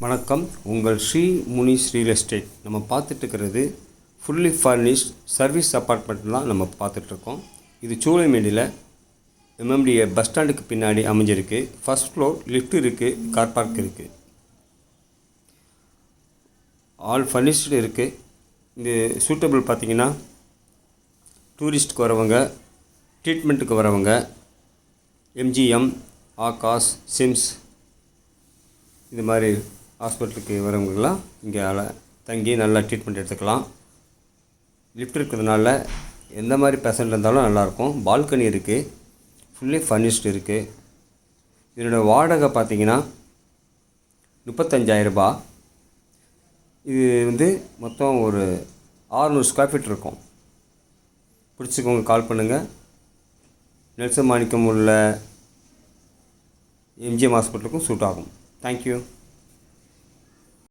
வணக்கம். உங்கள் Sri Munis real estate. நம்ம பார்த்துட்ருக்கிறது ஃபுல்லி ஃபர்னிஷ்ட் சர்வீஸ் அப்பார்ட்மெண்ட்லாம் நம்ம பார்த்துட்ருக்கோம். இது சூளைமேடியில் எம்எம்டிஏ பஸ் ஸ்டாண்டுக்கு பின்னாடி அமைஞ்சிருக்கு. ஃபஸ்ட் ஃப்ளோர் லிஃப்ட் இருக்குது, கார் பார்க் இருக்குது, ஆல் ஃபர்னிஷ்டு இருக்குது. இது சூட்டபிள் பார்த்திங்கன்னா டூரிஸ்ட்டுக்கு வரவங்க, ட்ரீட்மெண்ட்டுக்கு வரவங்க, எம்ஜிஎம், ஆகாஷ், சிம்ஸ் இது மாதிரி ஹாஸ்பிட்டலுக்கு வரவங்களாம் இங்கே தங்கி நல்லா ட்ரீட்மெண்ட் எடுத்துக்கலாம். லிஃப்ட் இருக்கிறதுனால எந்த மாதிரி பேஷண்ட் இருந்தாலும் நல்லாயிருக்கும். பால்கனி இருக்குது, ஃபுல்லி ஃபர்னிஷ்டு இருக்குது. இதனோட வாடகை பார்த்திங்கன்னா 35,000 ரூபாய். இது மொத்தம் ஒரு 600 ஸ்கொயர் ஃபீட் இருக்கும். பிடிச்சிக்கோங்க, கால் பண்ணுங்கள். நெல்சன் மாணிக்கம் உள்ள எம்ஜிஎம் ஹாஸ்பிட்டலுக்கும் சூட் ஆகும். தேங்க்யூ.